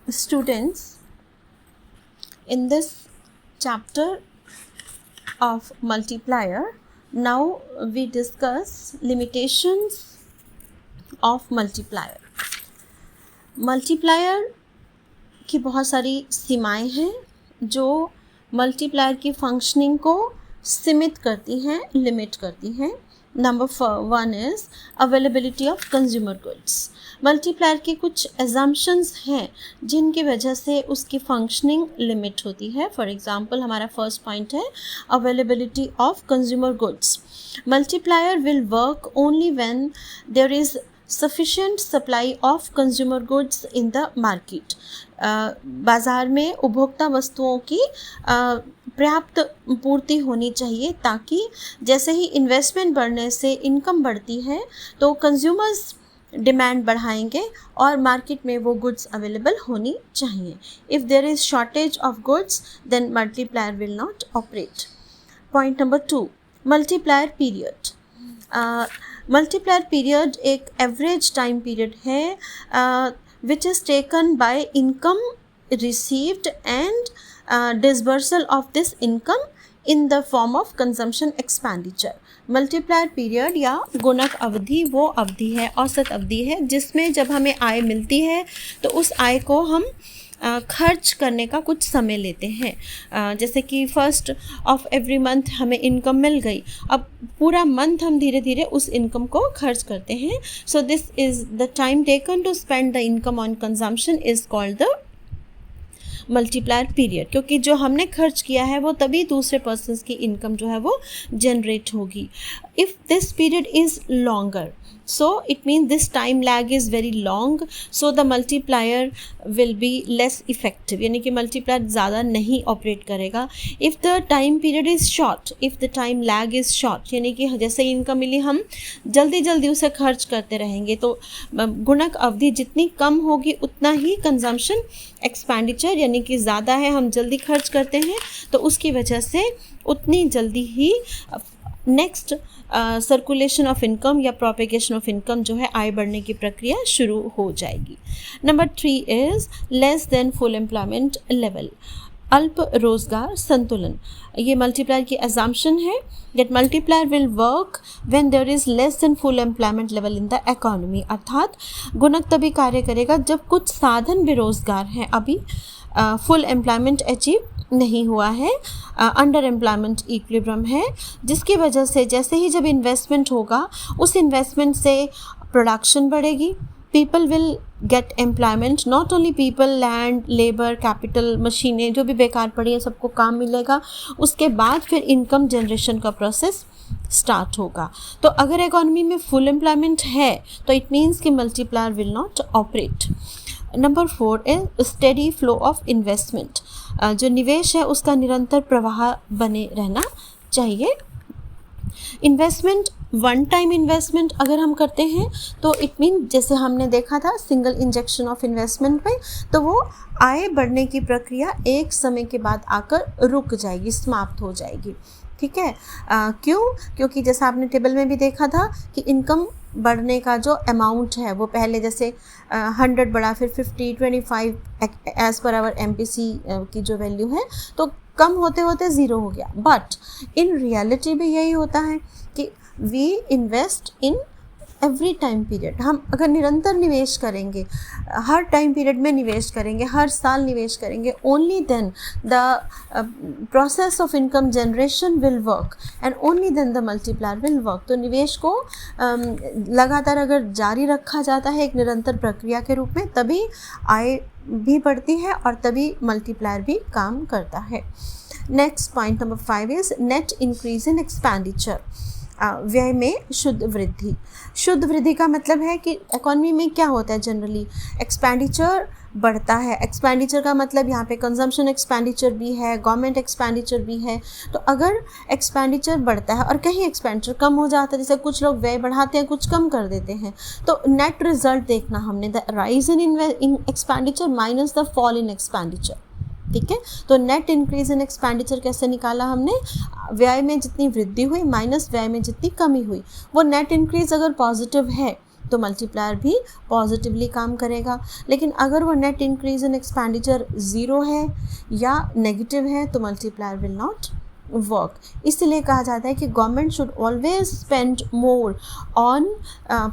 Students, in this chapter of multiplier, now we discuss limitations of multiplier. Multiplier की बहुत सारी सीमाएं हैं जो मल्टीप्लायर की फंक्शनिंग को सीमित करती हैं, लिमिट करती हैं. Number 1 is availability of consumer goods. Multiplier की कुछ एजम्पशंस हैं जिनकी वजह से उसकी फंक्शनिंग लिमिट होती है. फॉर एग्जांपल हमारा फर्स्ट पॉइंट है availability of consumer goods. Multiplier will work only when there is sufficient supply of consumer goods in the market. बाज़ार में उपभोक्ता वस्तुओं की पर्याप्त पूर्ति होनी चाहिए ताकि जैसे ही इन्वेस्टमेंट बढ़ने से इनकम बढ़ती है तो कंज्यूमर्स डिमांड बढ़ाएंगे और मार्केट में वो गुड्स अवेलेबल होनी चाहिए. If there is shortage of goods then multiplier will not operate. Point number 2, multiplier period. Multiplier period एक एवरेज टाइम पीरियड है which is taken by income received and disbursal of this income in the form of consumption expenditure. Multiplier period या गुणक अवधि वो अवधि है, औसत अवधि है जिसमें जब हमें आय मिलती है तो उस आय को हम खर्च करने का कुछ समय लेते हैं. जैसे कि फर्स्ट ऑफ एवरी मंथ हमें इनकम मिल गई, अब पूरा मंथ हम धीरे धीरे उस इनकम को खर्च करते हैं. So this is the time taken to spend the income on consumption is called the multiplier period. क्योंकि जो हमने खर्च किया है वो तभी दूसरे पर्सन्स की इनकम जो है वो जनरेट होगी. If this period is longer, so it means this time lag is very long, so the multiplier will be less effective. यानी कि multiplier ज़्यादा नहीं ऑपरेट करेगा. if the time period is short, if the time lag is short, यानी कि जैसे income मिली हम जल्दी जल्दी उसे खर्च करते रहेंगे तो गुणक अवधि जितनी कम होगी उतना ही कंजम्पशन एक्सपेंडिचर यानी कि ज़्यादा है, हम जल्दी खर्च करते हैं तो उसकी वजह से उतनी जल्दी ही नेक्स्ट सर्कुलेशन ऑफ इनकम या प्रोपेगेशन ऑफ इनकम जो है आय बढ़ने की प्रक्रिया शुरू हो जाएगी. Number 3 is less than full employment level. अल्प रोजगार संतुलन. ये मल्टीप्लायर की अजम्पशन है that multiplier will work when there is less than full employment level in the economy. अर्थात गुणक तभी कार्य करेगा जब कुछ साधन बेरोजगार हैं, अभी फुल एम्प्लॉयमेंट अचीव नहीं हुआ है, अंडर एम्प्लॉयमेंट इक्विलिब्रियम है, जिसकी वजह से जैसे ही जब इन्वेस्टमेंट होगा उस इन्वेस्टमेंट से प्रोडक्शन बढ़ेगी, people will get employment, not only people, land, labour, capital, मशीनें जो भी बेकार पड़ी हैं सबको काम मिलेगा. उसके बाद फिर इनकम जनरेशन का प्रोसेस स्टार्ट होगा. तो अगर इकोनॉमी में फुल एम्प्लॉयमेंट है तो इट मीन्स कि multiplier will not operate. Number 4 is steady flow of investment. जो निवेश है उसका निरंतर प्रवाह बने रहना चाहिए. इन्वेस्टमेंट वन टाइम इन्वेस्टमेंट अगर हम करते हैं तो इट मीन जैसे हमने देखा था सिंगल इंजेक्शन ऑफ इन्वेस्टमेंट में, तो वो आय बढ़ने की प्रक्रिया एक समय के बाद आकर रुक जाएगी, समाप्त हो जाएगी. ठीक है. क्यों? क्योंकि जैसा आपने टेबल में भी देखा था कि इनकम बढ़ने का जो अमाउंट है वो पहले जैसे 100 बढ़ा, फिर 50, 25 एज पर आवर MPC की जो वैल्यू है तो कम होते होते ज़ीरो हो गया. बट इन रियलिटी भी यही होता है कि we invest in every time period. हम अगर निरंतर निवेश करेंगे, हर टाइम पीरियड में निवेश करेंगे, हर साल निवेश करेंगे, only then the process of income generation will work and only then the multiplier will work. तो निवेश को लगातार अगर जारी रखा जाता है एक निरंतर प्रक्रिया के रूप में, तभी आय भी बढ़ती है और तभी मल्टीप्लायर भी काम करता है. Next point number 5 is net increase in expenditure. व्यय में शुद्ध वृद्धि. शुद्ध वृद्धि का मतलब है कि इकोनॉमी में क्या होता है, जनरली एक्सपेंडिचर बढ़ता है. एक्सपेंडिचर का मतलब यहाँ पे कंजम्पशन एक्सपेंडिचर भी है, गवर्नमेंट एक्सपेंडिचर भी है. तो अगर एक्सपेंडिचर बढ़ता है और कहीं एक्सपेंडिचर कम हो जाता है, जैसे कुछ लोग व्यय बढ़ाते हैं कुछ कम कर देते हैं, तो नेट रिजल्ट देखना हमने, the rise in expenditure minus the fall in expenditure. ठीक है. तो नेट इंक्रीज इन एक्सपेंडिचर कैसे निकाला हमने, व्यय में जितनी वृद्धि हुई माइनस व्यय में जितनी कमी हुई. वो नेट इंक्रीज अगर पॉजिटिव है तो मल्टीप्लायर भी पॉजिटिवली काम करेगा। लेकिन अगर वो नेट इंक्रीज इन एक्सपेंडिचर ज़ीरो है या नेगेटिव है तो मल्टीप्लायर विल नॉट वर्क। इसलिए कहा जाता है कि government should always spend more on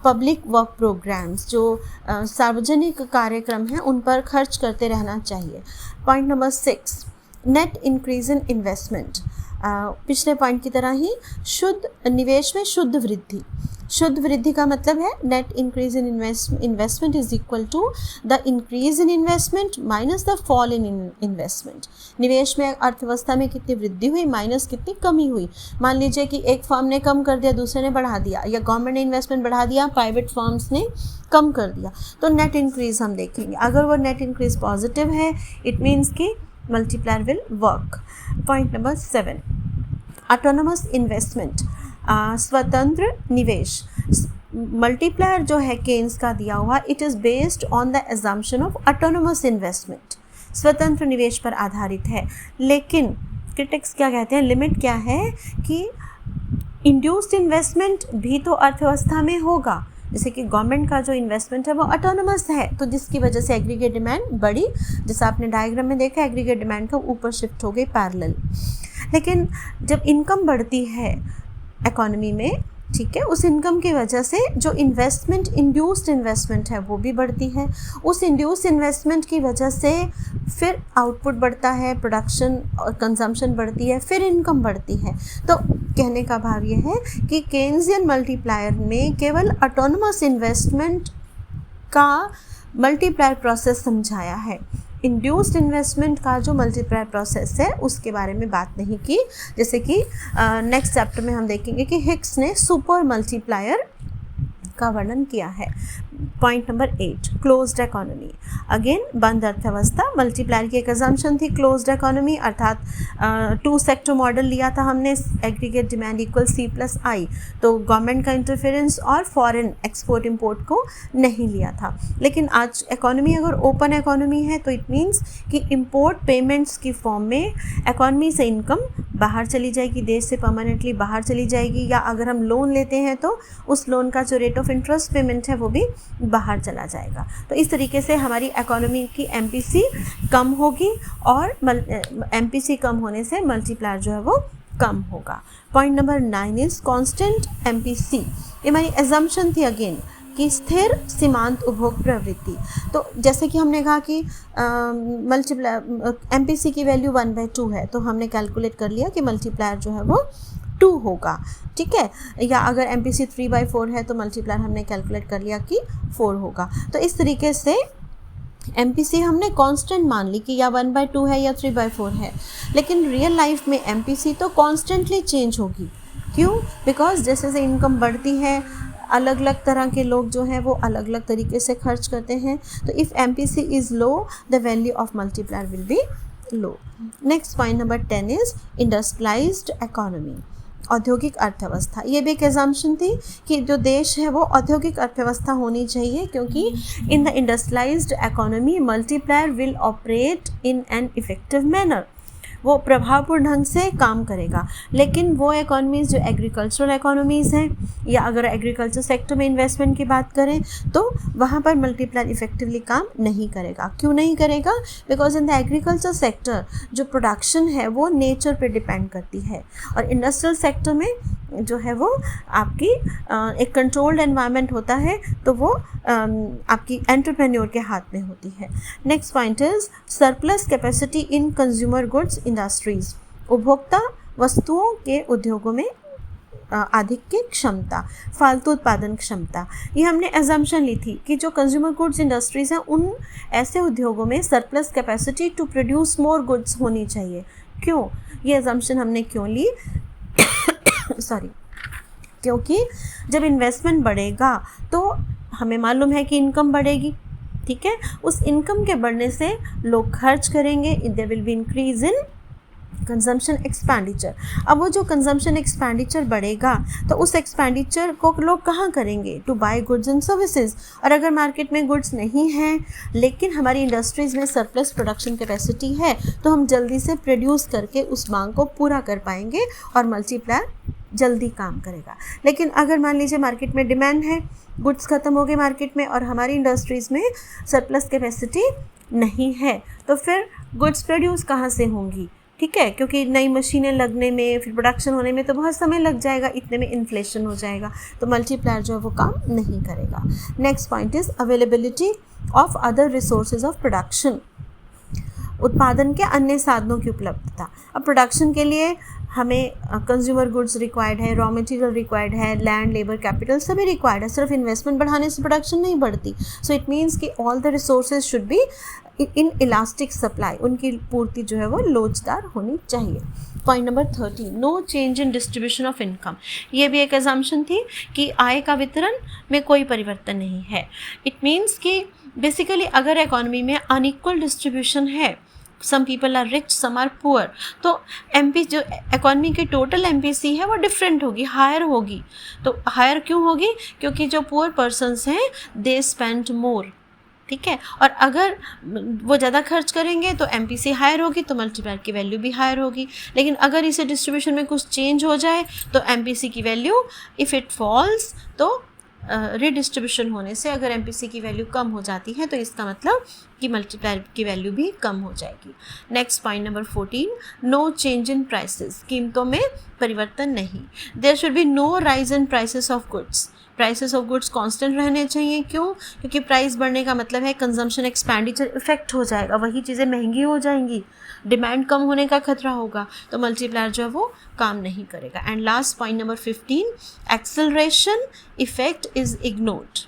public work programmes, जो सार्वजनिक कार्यक्रम हैं उन पर खर्च करते रहना चाहिए। Point number 6, net increase in investment. पिछले पॉइंट की तरह ही शुद्ध निवेश में शुद्ध वृद्धि। शुद्ध वृद्धि का मतलब है net increase in investment is equal to the increase in investment minus the fall in investment. निवेश में अर्थव्यवस्था में कितनी वृद्धि हुई माइनस कितनी कमी हुई। मान लीजिए कि एक फर्म ने कम कर दिया, दूसरे ने बढ़ा दिया, या गवर्नमेंट ने इन्वेस्टमेंट बढ़ा दिया, प्राइवेट फर्म्स ने कम कर दिया, तो नेट इंक्रीज हम देखेंगे। अगर वो नेट इंक्रीज पॉजिटिव है इट मीन्स कि multiplier will work. Point number 7, autonomous investment, स्वतंत्र निवेश। मल्टीप्लायर जो है केन्स का दिया हुआ, it is based on the assumption of autonomous investment, स्वतंत्र निवेश पर आधारित है। लेकिन क्रिटिक्स क्या कहते हैं, लिमिट क्या है कि इंड्यूस्ड इन्वेस्टमेंट भी तो अर्थव्यवस्था में होगा। जैसे कि गवर्नमेंट का जो इन्वेस्टमेंट है वो ऑटोनमस है, तो जिसकी वजह से एग्रीगेट डिमांड बढ़ी, जैसा आपने डायग्राम में देखा एग्रीगेट डिमांड का ऊपर शिफ्ट हो गई पैरेलल। लेकिन जब इनकम बढ़ती है इकोनॉमी में, ठीक है, उस इनकम की वजह से जो इन्वेस्टमेंट इंड्यूस्ड इन्वेस्टमेंट है वो भी बढ़ती है। उस इंड्यूस्ड इन्वेस्टमेंट की वजह से फिर आउटपुट बढ़ता है, प्रोडक्शन और कंजम्पशन बढ़ती है, फिर इनकम बढ़ती है। तो कहने का भाव ये है कि केन्जियन मल्टीप्लायर में केवल ऑटोनमस इन्वेस्टमेंट का मल्टीप्लायर प्रोसेस समझाया है। इंड्यूस्ड इन्वेस्टमेंट का जो मल्टीप्लायर प्रोसेस है उसके बारे में बात नहीं की। जैसे कि नेक्स्ट चैप्टर में हम देखेंगे कि हिक्स ने सुपर मल्टीप्लायर का वर्णन किया है। Point number 8, closed economy. Again बंद अर्थव्यवस्था, मल्टीप्लायर की एक अजम्पशन थी क्लोज्ड इकोनॉमी, अर्थात 2 सेक्टर मॉडल लिया था हमने, एग्रीगेट डिमांड इक्वल C+I, तो गवर्नमेंट का इंटरफेरेंस और फॉरेन एक्सपोर्ट इंपोर्ट को नहीं लिया था। लेकिन आज इकोनॉमी अगर ओपन इकोनॉमी है तो इट मीन्स कि इंपोर्ट पेमेंट्स की फॉर्म में इकोनॉमी से इनकम बाहर चली जाएगी, देश से परमानेंटली बाहर चली जाएगी, या अगर हम लोन लेते हैं तो उस लोन का जो रेट ऑफ इंटरेस्ट पेमेंट है वो भी बाहर चला जाएगा। तो इस तरीके से हमारी इकोनॉमी की MPC कम होगी और MPC कम होने से मल्टीप्लायर जो है वो कम होगा। Point number 9 is constant MPC। ये हमारी एजम्पशन थी अगेन कि स्थिर सीमांत उपभोग प्रवृत्ति। तो जैसे कि हमने कहा कि मल्टीप्लायर MPC की वैल्यू 1/2 है, तो हमने कैलकुलेट कर लिया कि मल्टीप्लायर जो है वो 2 होगा, ठीक है। या अगर MPC 3/4 है तो मल्टीप्लायर हमने कैलकुलेट कर लिया कि 4 होगा। तो इस तरीके से MPC हमने कांस्टेंट मान ली कि या 1/2 है या 3/4 है। लेकिन रियल लाइफ में MPC तो कॉन्स्टेंटली चेंज होगी। क्यों? बिकॉज जैसे जैसे इनकम बढ़ती है अलग अलग तरह के लोग जो हैं वो अलग अलग तरीके से खर्च करते हैं। तो if MPC is low the value of multiplier will be low. Next point number 10 is industrialised economy, औद्योगिक अर्थव्यवस्था। ये भी एक एजम्पशन थी कि जो देश है वो औद्योगिक अर्थव्यवस्था होनी चाहिए, क्योंकि in the industrialised economy multiplier will operate in an effective manner, वो प्रभावपूर्ण ढंग से काम करेगा। लेकिन वो इकोनॉमीज़ जो एग्रीकल्चरल इकोनॉमीज़ हैं, या अगर एग्रीकल्चर सेक्टर में इन्वेस्टमेंट की बात करें तो वहाँ पर मल्टीप्लायर इफेक्टिवली काम नहीं करेगा। क्यों नहीं करेगा? Because in the agriculture sector जो प्रोडक्शन है वो नेचर पे डिपेंड करती है, और इंडस्ट्रियल सेक्टर में जो है वो आपकी एक कंट्रोल्ड एनवायरनमेंट होता है, तो वो आपकी एंटरप्रेन्योर के हाथ में होती है। Next point is surplus capacity in consumer goods industries, उपभोक्ता वस्तुओं के उद्योगों में अधिक की क्षमता, फालतू उत्पादन क्षमता। ये हमने एजम्पशन ली थी कि जो कंज्यूमर गुड्स इंडस्ट्रीज़ हैं उन ऐसे उद्योगों में surplus capacity to produce more goods होनी चाहिए। क्यों? ये एजम्पशन हमने क्यों ली? सॉरी, क्योंकि जब इन्वेस्टमेंट बढ़ेगा तो हमें मालूम है कि इनकम बढ़ेगी, ठीक है। उस इनकम के बढ़ने से लोग खर्च करेंगे, there will be increase in consumption expenditure. अब वो जो कंजम्पशन एक्सपेंडिचर बढ़ेगा तो उस एक्सपेंडिचर को लोग कहाँ करेंगे? To buy goods and services. और अगर मार्केट में गुड्स नहीं हैं लेकिन हमारी इंडस्ट्रीज़ में सरप्लस प्रोडक्शन कैपेसिटी है तो हम जल्दी से प्रोड्यूस करके उस मांग को पूरा कर पाएंगे और मल्टीप्लायर जल्दी काम करेगा। लेकिन अगर मान लीजिए मार्केट में डिमांड है, गुड्स ख़त्म हो गए मार्केट में और हमारी इंडस्ट्रीज़ में सरप्लस कैपेसिटी नहीं है, तो फिर गुड्स प्रोड्यूस कहाँ से होंगी, ठीक है, क्योंकि नई मशीनें लगने में, फिर प्रोडक्शन होने में तो बहुत समय लग जाएगा, इतने में इन्फ्लेशन हो जाएगा, तो मल्टीप्लायर जो है वो काम नहीं करेगा। Next point is availability of other resources of production, उत्पादन के अन्य साधनों की उपलब्धता। अब प्रोडक्शन के लिए हमें कंज्यूमर गुड्स रिक्वायर्ड है, रॉ मटेरियल रिक्वायर्ड है, लैंड, लेबर, कैपिटल सभी रिक्वायर्ड है, सिर्फ इन्वेस्टमेंट बढ़ाने से प्रोडक्शन नहीं बढ़ती। सो इट मीन्स कि all the resources should be in elastic supply, उनकी पूर्ति जो है वो लोचदार होनी चाहिए। Point number 13, no change in distribution of income. ये भी एक अजम्पशन थी कि आय का वितरण में कोई परिवर्तन नहीं है। इट मीन्स कि बेसिकली अगर इकोनॉमी में अनइक्वल डिस्ट्रीब्यूशन है, some people are rich, some are poor, तो एमपी जो इकोनॉमी की टोटल एमपीसी है वो डिफरेंट होगी, हायर होगी। तो हायर क्यों होगी? क्योंकि जो पुअर पर्सनस हैं दे स्पेंड मोर, ठीक है, और अगर वो ज़्यादा खर्च करेंगे तो एमपीसी हायर होगी, तो मल्टीप्लायर की वैल्यू भी हायर होगी। लेकिन अगर इसे डिस्ट्रीब्यूशन में कुछ चेंज हो जाए तो एमपीसी की वैल्यू इफ़ इट फॉल्स, तो रीडिस्ट्रीब्यूशन होने से अगर एमपीसी की वैल्यू कम हो जाती है तो इसका मतलब कि मल्टीप्लायर की वैल्यू भी कम हो जाएगी। Next point number 14, no change in prices, कीमतों में परिवर्तन नहीं। There should be no rise in prices of goods, prices of goods constant रहने चाहिए। क्यों? क्योंकि प्राइस बढ़ने का मतलब है कंजम्पशन एक्सपेंडिचर इफेक्ट हो जाएगा, वही चीज़ें महंगी हो जाएंगी, डिमांड कम होने का खतरा होगा, तो मल्टीप्लायर जो है वो काम नहीं करेगा। And last point number 15, acceleration effect is ignored,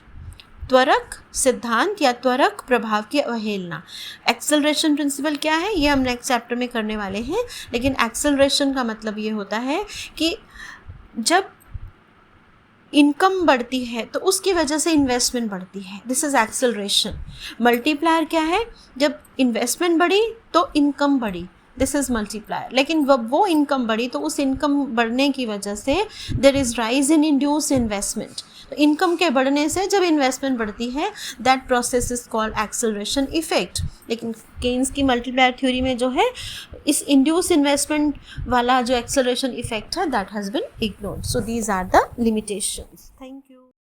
त्वरक सिद्धांत या त्वरक प्रभाव की अवहेलना। एक्सेलरेशन प्रिंसिपल क्या है ये हम नेक्स्ट चैप्टर में करने वाले हैं, लेकिन एक्सेलरेशन का मतलब ये होता है कि जब इनकम बढ़ती है तो उसकी वजह से इन्वेस्टमेंट बढ़ती है, दिस इज एक्सेलरेशन। मल्टीप्लायर क्या है? जब इन्वेस्टमेंट बढ़ी तो इनकम बढ़ी, दिस इज़ मल्टीप्लायर। लेकिन वो इनकम बढ़ी तो उस इनकम बढ़ने की वजह से there is rise in induce investment, तो इनकम के बढ़ने से जब इन्वेस्टमेंट बढ़ती है that process is called acceleration effect. लेकिन केन्स की मल्टीप्लायर थ्योरी में जो है इस इंड्यूस इन्वेस्टमेंट वाला जो एक्सेलरेशन इफेक्ट है that has been ignored. So these are the limitations. Thank you.